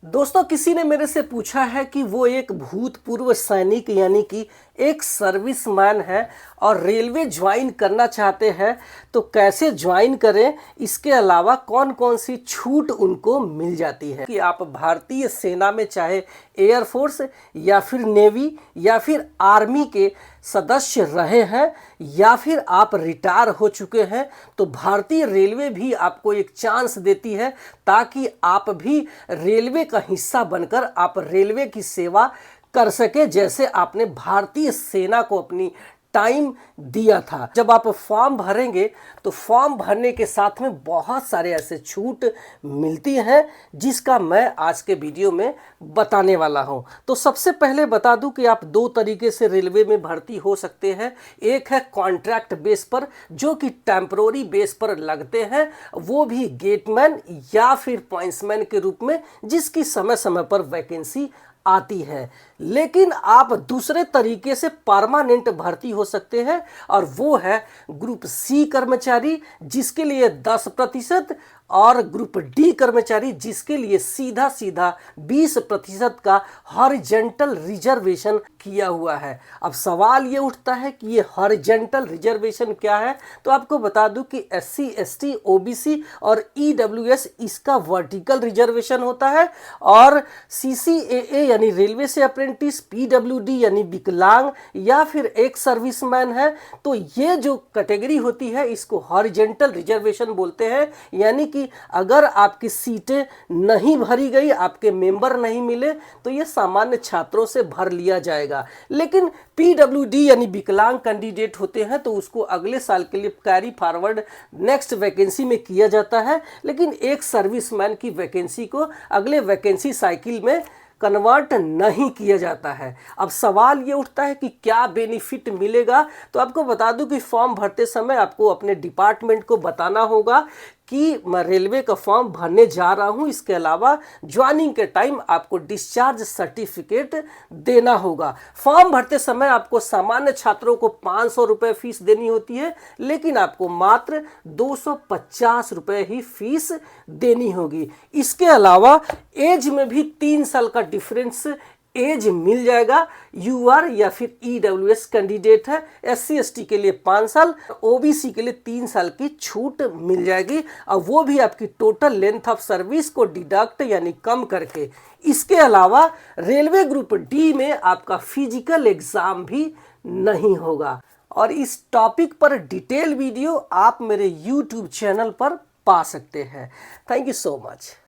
दोस्तों, किसी ने मेरे से पूछा है कि वो एक भूतपूर्व सैनिक यानी कि एक सर्विसमैन है और रेलवे ज्वाइन करना चाहते हैं तो कैसे ज्वाइन करें, इसके अलावा कौन कौन सी छूट उनको मिल जाती है। कि आप भारतीय सेना में चाहे एयरफोर्स या फिर नेवी या फिर आर्मी के सदस्य रहे हैं या फिर आप रिटायर हो चुके हैं, तो भारतीय रेलवे भी आपको एक चांस देती है ताकि आप भी रेलवे का हिस्सा बनकर आप रेलवे की सेवा कर सके, जैसे आपने भारतीय सेना को अपनी टाइम दिया था। जब आप फॉर्म भरेंगे तो फॉर्म भरने के साथ में बहुत सारे ऐसे छूट मिलती हैं जिसका मैं आज के वीडियो में बताने वाला हूं। तो सबसे पहले बता दूं कि आप दो तरीके से रेलवे में भर्ती हो सकते हैं। एक है कॉन्ट्रैक्ट बेस पर, जो कि टेम्परोरी बेस पर लगते हैं, वो भी गेटमैन या फिर पॉइंट्समैन के रूप में, जिसकी समय समय पर वैकेंसी आती है। लेकिन आप दूसरे तरीके से परमानेंट भर्ती हो सकते हैं और वो है ग्रुप सी कर्मचारी, जिसके लिए 10% और ग्रुप डी कर्मचारी, जिसके लिए सीधा सीधा 20% का हॉरिजॉन्टल रिजर्वेशन किया हुआ है। अब सवाल ये उठता है कि ये हॉरिजॉन्टल रिजर्वेशन क्या है, तो आपको बता दूं कि SC ST OBC और EWS इसका वर्टिकल रिजर्वेशन होता है, और CCAA यानी रेलवे से अप्रेंटिस, PWD यानी विकलांग या फिर एक सर्विसमैन है, तो ये जो कैटेगरी होती है इसको हॉरिजॉन्टल रिजर्वेशन बोलते हैं। यानी कि अगर आपकी सीटें नहीं भरी गई, आपके मेंबर नहीं मिले, तो ये सामान्य छात्रों से भर लिया जाएगा। लेकिन PWD यानी विकलांग कैंडिडेट होते हैं तो उसको अगले साल के लिए कैरी फॉरवर्ड नेक्स्ट वैकेंसी में किया जाता है, लेकिन एक सर्विसमैन की वैकेंसी को अगले वैकेंसी साइकिल में कन्वर्ट नहीं किया जाता है। अब सवाल ये उठता है कि क्या बेनिफिट मिलेगा, तो आपको बता दूं कि फॉर्म भरते समय आपको अपने डिपार्टमेंट को बताना होगा कि मैं रेलवे का फॉर्म भरने जा रहा हूं। इसके अलावा ज्वाइनिंग के टाइम आपको डिस्चार्ज सर्टिफिकेट देना होगा। फॉर्म भरते समय आपको सामान्य छात्रों को 500 रुपये फीस देनी होती है, लेकिन आपको मात्र 250 रुपये ही फीस देनी होगी। इसके अलावा एज में भी 3 साल का डिफरेंस एज मिल जाएगा। UR या फिर EWS कैंडिडेट है, SC ST के लिए 5 साल, OBC के लिए 3 साल की छूट मिल जाएगी, और वो भी आपकी टोटल लेंथ ऑफ सर्विस को डिडक्ट यानी कम करके। इसके अलावा रेलवे ग्रुप डी में आपका फिजिकल एग्जाम भी नहीं होगा। और इस टॉपिक पर डिटेल वीडियो आप मेरे YouTube चैनल पर पा सकते हैं। Thank you so much.